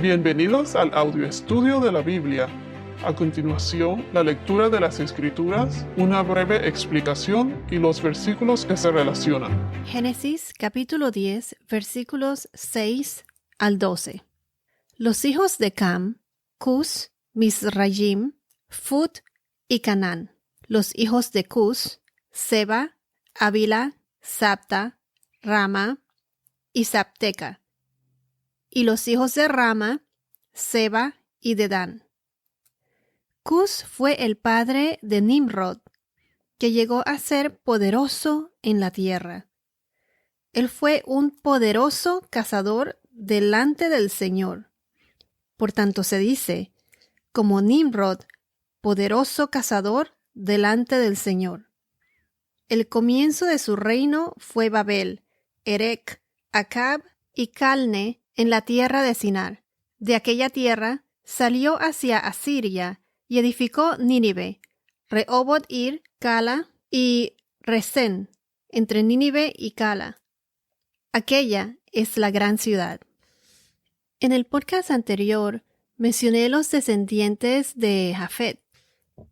Bienvenidos al audio estudio de la Biblia. A continuación, la lectura de las Escrituras, una breve explicación y los versículos que se relacionan. Génesis capítulo 10, versículos 6 al 12. Los hijos de Cam, Cus, Misrayim, Phut y Canaán. Los hijos de Cus, Seba, Havila, Sabta, Rama y Sabteca. Y los hijos de Rama, Seba y Dedán. Cus fue el padre de Nimrod, que llegó a ser poderoso en la tierra. Él fue un poderoso cazador delante del Señor. Por tanto se dice, como Nimrod, poderoso cazador delante del Señor. El comienzo de su reino fue Babel, Erec, Acab y Calne en la tierra de Sinar. De aquella tierra salió hacia Asiria y edificó Nínive, Rehoboth-ir, Cala y Resén, entre Nínive y Cala. Aquella es la gran ciudad. En el podcast anterior mencioné los descendientes de Jafet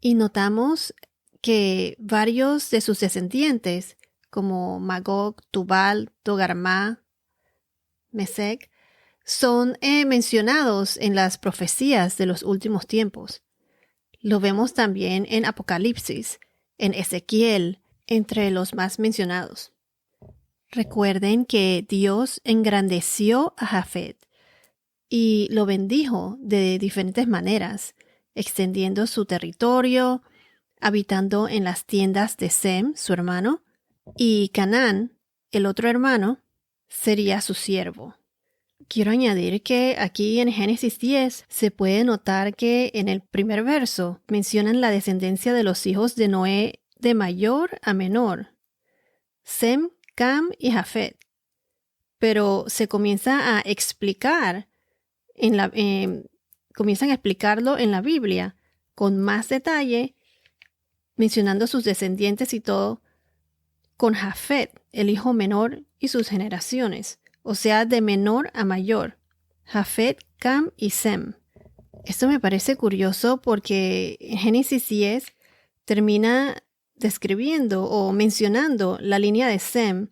y notamos que varios de sus descendientes, como Magog, Tubal, Togarmá, Mesec, son mencionados en las profecías de los últimos tiempos. Lo vemos también en Apocalipsis, en Ezequiel, entre los más mencionados. Recuerden que Dios engrandeció a Jafet y lo bendijo de diferentes maneras, extendiendo su territorio, habitando en las tiendas de Sem, su hermano, y Canaán, el otro hermano, sería su siervo. Quiero añadir que aquí en Génesis 10 se puede notar que en el primer verso mencionan la descendencia de los hijos de Noé de mayor a menor, Sem, Cam y Jafet. Pero se comienza a explicar, comienzan a explicarlo en la Biblia con más detalle, mencionando sus descendientes y todo, con Jafet, el hijo menor y sus generaciones. O sea, de menor a mayor, Jafet, Cam y Sem. Esto me parece curioso porque en Génesis 10 termina describiendo o mencionando la línea de Sem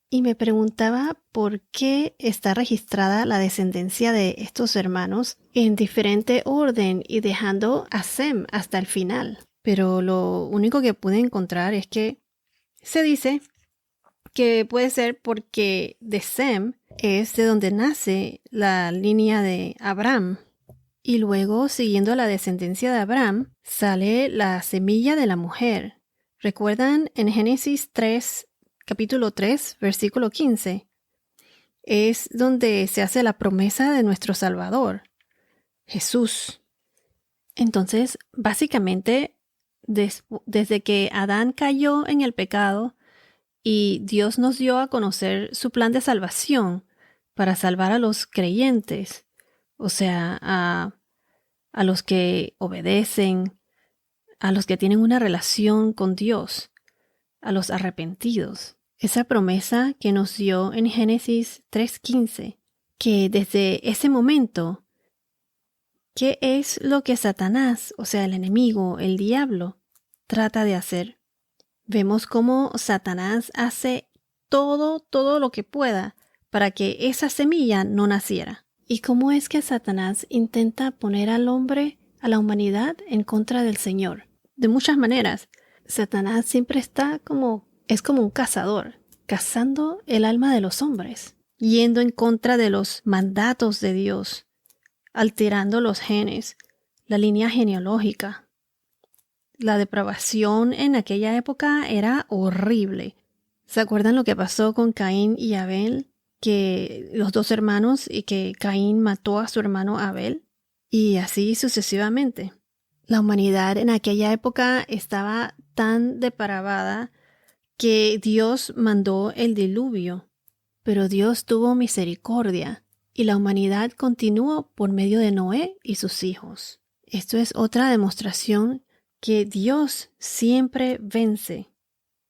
y me preguntaba por qué está registrada la descendencia de estos hermanos en diferente orden y dejando a Sem hasta el final. Pero lo único que pude encontrar es que se dice que puede ser porque de Sem es de donde nace la línea de Abraham. Y luego, siguiendo la descendencia de Abraham, sale la semilla de la mujer. ¿Recuerdan en Génesis 3, capítulo 3, versículo 15? Es donde se hace la promesa de nuestro Salvador, Jesús. Entonces, básicamente, desde que Adán cayó en el pecado, y Dios nos dio a conocer su plan de salvación para salvar a los creyentes, o sea, a los que obedecen, a los que tienen una relación con Dios, a los arrepentidos. Esa promesa que nos dio en Génesis 3:15, que desde ese momento, ¿qué es lo que Satanás, o sea, el enemigo, el diablo, trata de hacer? Vemos cómo Satanás hace todo lo que pueda para que esa semilla no naciera. ¿Y cómo es que Satanás intenta poner al hombre, a la humanidad, en contra del Señor? De muchas maneras. Satanás siempre es como un cazador, cazando el alma de los hombres, yendo en contra de los mandatos de Dios, alterando los genes, la línea genealógica. La depravación en aquella época era horrible. ¿Se acuerdan lo que pasó con Caín y Abel? Que los dos hermanos y que Caín mató a su hermano Abel. Y así sucesivamente. La humanidad en aquella época estaba tan depravada que Dios mandó el diluvio. Pero Dios tuvo misericordia y la humanidad continuó por medio de Noé y sus hijos. Esto es otra demostración que Dios siempre vence.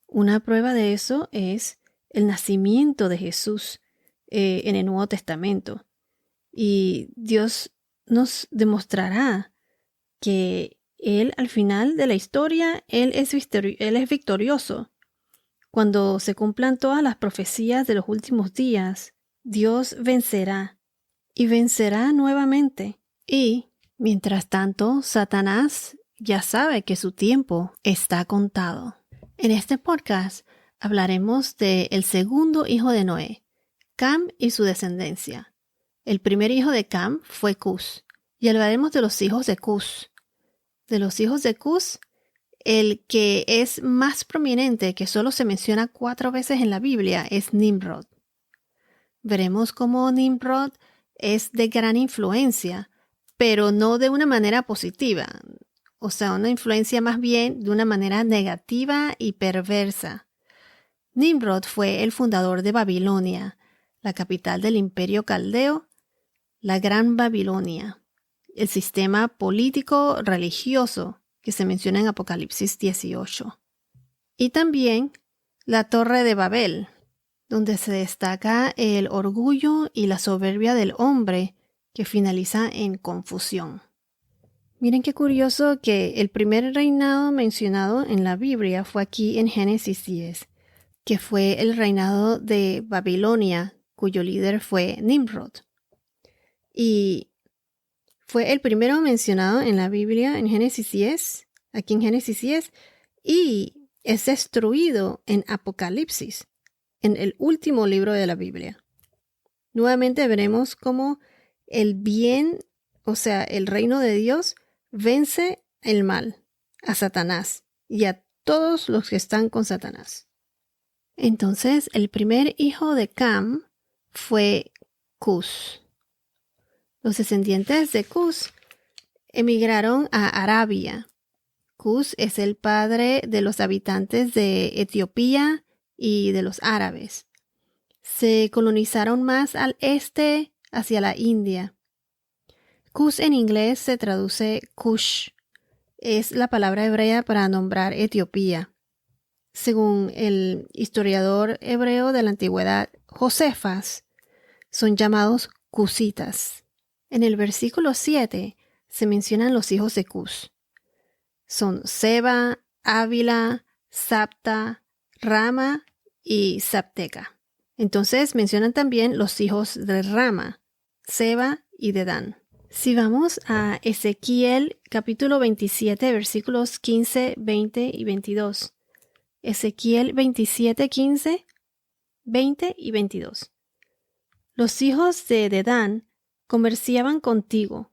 Una prueba de eso es el nacimiento de Jesús en el Nuevo Testamento. Y Dios nos demostrará que Él, al final de la historia, Él es victorioso. Cuando se cumplan todas las profecías de los últimos días, Dios vencerá y vencerá nuevamente. Y, mientras tanto, Satanás ya sabe que su tiempo está contado. En este podcast hablaremos del segundo hijo de Noé, Cam y su descendencia. El primer hijo de Cam fue Cus, y hablaremos de los hijos de Cus. De los hijos de Cus, el que es más prominente, que solo se menciona 4 veces en la Biblia, es Nimrod. Veremos cómo Nimrod es de gran influencia, pero no de una manera positiva. O sea, una influencia más bien de una manera negativa y perversa. Nimrod fue el fundador de Babilonia, la capital del imperio caldeo, la Gran Babilonia, el sistema político religioso que se menciona en Apocalipsis 18. Y también la Torre de Babel, donde se destaca el orgullo y la soberbia del hombre que finaliza en confusión. Miren qué curioso que el primer reinado mencionado en la Biblia fue aquí en Génesis 10, que fue el reinado de Babilonia, cuyo líder fue Nimrod. Y fue el primero mencionado en la Biblia en Génesis 10, aquí en Génesis 10, y es destruido en Apocalipsis, en el último libro de la Biblia. Nuevamente veremos cómo el bien, o sea, el reino de Dios, vence el mal, a Satanás y a todos los que están con Satanás. Entonces, el primer hijo de Cam fue Cus. Los descendientes de Cus emigraron a Arabia. Cus es el padre de los habitantes de Etiopía y de los árabes. Se colonizaron más al este, hacia la India. Cus en inglés se traduce Cush. Es la palabra hebrea para nombrar Etiopía. Según el historiador hebreo de la antigüedad, Josefas, son llamados cusitas. En el versículo 7 se mencionan los hijos de Cus. Son Seba, Ávila, Sabta, Rama y Sabteca. Entonces mencionan también los hijos de Rama, Seba y Dedán. Si vamos a Ezequiel capítulo 27 versículos 15, 20 y 22. Ezequiel 27, 15, 20 y 22. Los hijos de Dedán comerciaban contigo.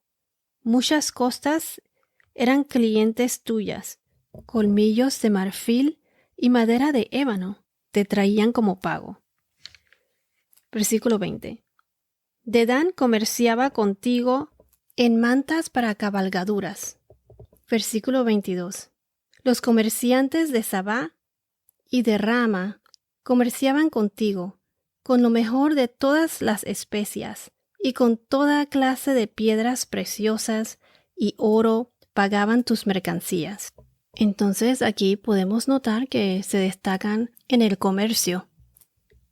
Muchas costas eran clientes tuyas. Colmillos de marfil y madera de ébano te traían como pago. Versículo 20. Dedán comerciaba contigo en mantas para cabalgaduras. Versículo 22. Los comerciantes de Sabá y de Rama comerciaban contigo con lo mejor de todas las especias y con toda clase de piedras preciosas y oro pagaban tus mercancías. Entonces aquí podemos notar que se destacan en el comercio.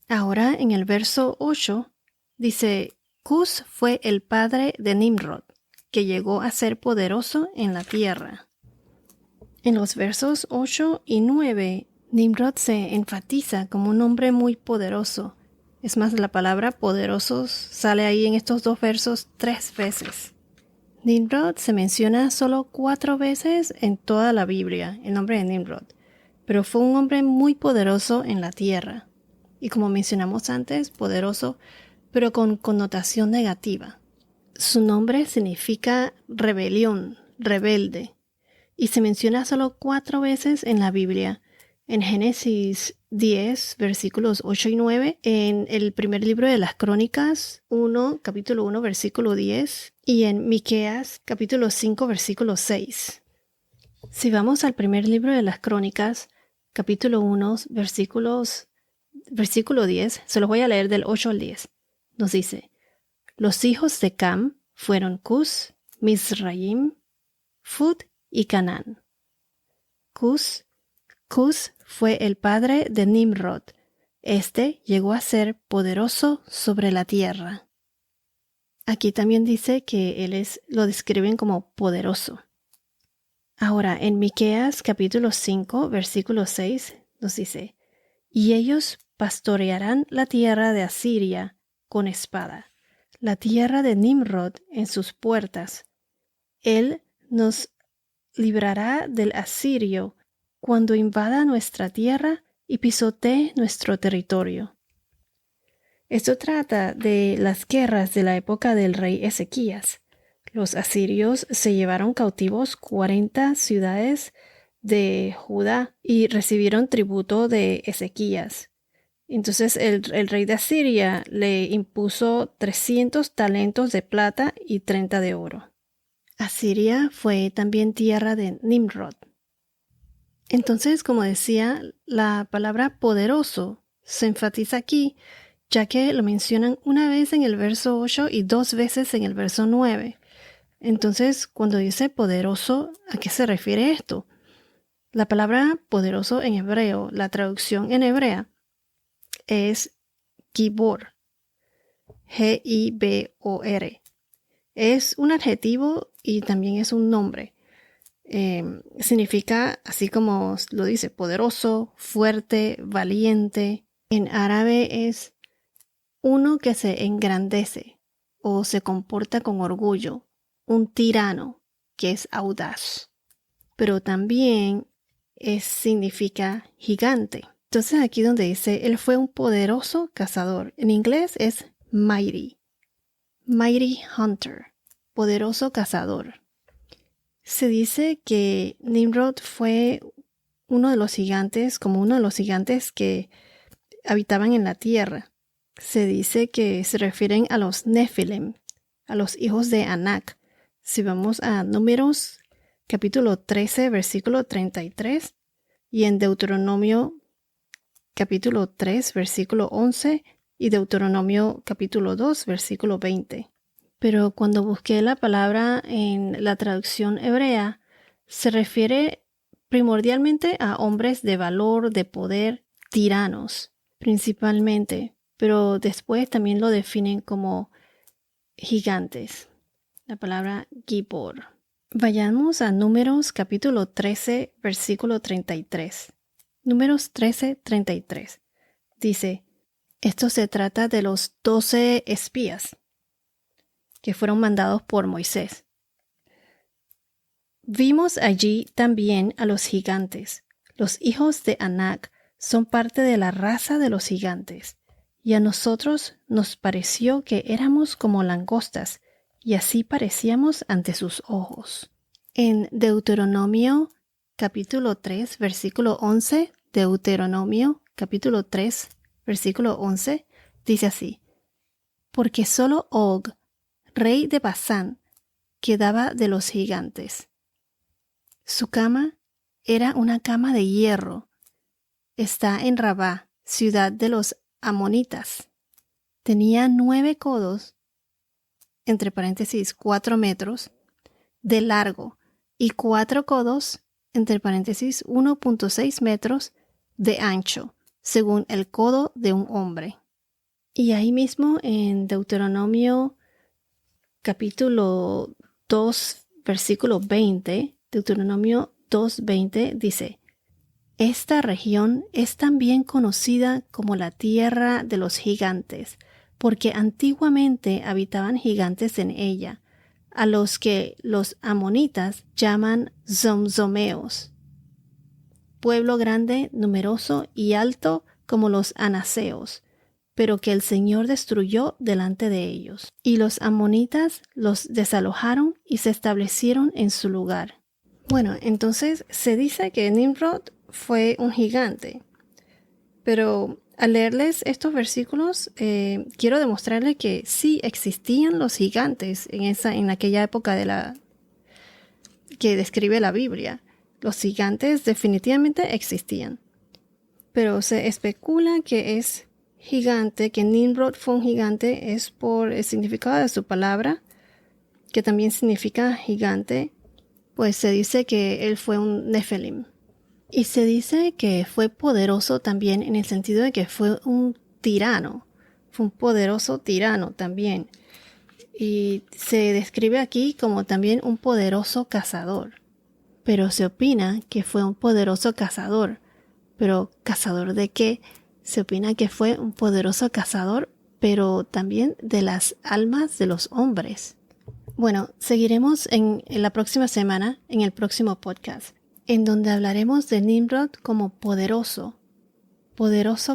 Ahora en el verso 8 dice, Cus fue el padre de Nimrod, que llegó a ser poderoso en la tierra. En los versos 8 y 9, Nimrod se enfatiza como un hombre muy poderoso. Es más, la palabra poderosos sale ahí en estos 2 versos 3 veces. Nimrod se menciona solo 4 veces en toda la Biblia, el nombre de Nimrod, pero fue un hombre muy poderoso en la tierra. Y como mencionamos antes, poderoso, pero con connotación negativa. Su nombre significa rebelión, rebelde, y se menciona solo 4 veces en la Biblia. En Génesis 10, versículos 8 y 9, en el primer libro de las Crónicas 1, capítulo 1, versículo 10, y en Miqueas, capítulo 5, versículo 6. Si vamos al primer libro de las Crónicas, capítulo 1, versículo 10, se los voy a leer del 8 al 10. Nos dice, los hijos de Cam fueron Cus, Mizraim, Fud y Canaán. Cus fue el padre de Nimrod. Este llegó a ser poderoso sobre la tierra. Aquí también dice que lo describen como poderoso. Ahora, en Miqueas capítulo 5, versículo 6, nos dice: y ellos pastorearán la tierra de Asiria con espada, la tierra de Nimrod en sus puertas. Él nos librará del asirio cuando invada nuestra tierra y pisotee nuestro territorio. Esto trata de las guerras de la época del rey Ezequías. Los asirios se llevaron cautivos 40 ciudades de Judá y recibieron tributo de Ezequías. Entonces el rey de Asiria le impuso 300 talentos de plata y 30 de oro. Asiria fue también tierra de Nimrod. Entonces, como decía, la palabra poderoso se enfatiza aquí, ya que lo mencionan una vez en el verso 8 y 2 veces en el verso 9. Entonces, cuando dice poderoso, ¿a qué se refiere esto? La palabra poderoso en hebreo, la traducción en hebrea, es Gibor, G-I-B-O-R. Es un adjetivo y también es un nombre. Significa, así como lo dice, poderoso, fuerte, valiente. En árabe es uno que se engrandece o se comporta con orgullo, un tirano que es audaz. Pero también significa gigante. Entonces aquí donde dice, él fue un poderoso cazador. En inglés es mighty hunter, poderoso cazador. Se dice que Nimrod fue uno de los gigantes que habitaban en la tierra. Se dice que se refieren a los Nephilim, a los hijos de Anak. Si vamos a Números capítulo 13, versículo 33, y en Deuteronomio capítulo 3, versículo 11, y Deuteronomio capítulo 2, versículo 20. Pero cuando busqué la palabra en la traducción hebrea, se refiere primordialmente a hombres de valor, de poder, tiranos, principalmente, pero después también lo definen como gigantes. La palabra Gibor. Vayamos a Números capítulo 13, versículo 33. Números 13, 33. Dice, esto se trata de los 12 espías que fueron mandados por Moisés. Vimos allí también a los gigantes. Los hijos de Anak son parte de la raza de los gigantes, y a nosotros nos pareció que éramos como langostas, y así parecíamos ante sus ojos. En Deuteronomio capítulo 3, versículo 11, Deuteronomio capítulo 3, versículo 11, dice así, porque solo Og, rey de Basán, quedaba de los gigantes. Su cama era una cama de hierro. Está en Rabá, ciudad de los amonitas. Tenía 9 codos, entre paréntesis 4 metros, de largo y 4 codos, entre paréntesis 1.6 metros, de ancho, según el codo de un hombre. Y ahí mismo en Deuteronomio capítulo 2, versículo 20, Deuteronomio 2:20 dice, esta región es también conocida como la tierra de los gigantes, porque antiguamente habitaban gigantes en ella, a los que los amonitas llaman zomzomeos, pueblo grande, numeroso y alto como los anaseos, pero que el Señor destruyó delante de ellos. Y los amonitas los desalojaron y se establecieron en su lugar. Bueno, entonces se dice que Nimrod fue un gigante, pero al leerles estos versículos quiero demostrarles que sí existían los gigantes en aquella época que describe la Biblia. Los gigantes definitivamente existían, pero se especula que es gigante, que Nimrod fue un gigante, es por el significado de su palabra, que también significa gigante, pues se dice que él fue un Nephilim. Y se dice que fue poderoso también en el sentido de que fue un tirano, fue un poderoso tirano también. y se describe aquí como también un poderoso cazador. Pero se opina que fue un poderoso cazador. ¿Pero cazador de qué? Se opina que fue un poderoso cazador, pero también de las almas de los hombres. Bueno, seguiremos en la próxima semana, en el próximo podcast, en donde hablaremos de Nimrod como poderoso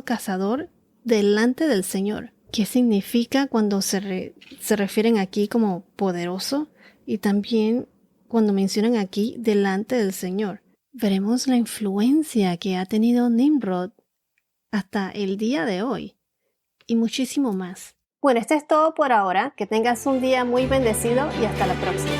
cazador delante del Señor. ¿Qué significa cuando se refieren aquí como poderoso? Y también cuando mencionan aquí delante del Señor. Veremos la influencia que ha tenido Nimrod hasta el día de hoy y muchísimo más. Bueno, esto es todo por ahora. Que tengas un día muy bendecido y hasta la próxima.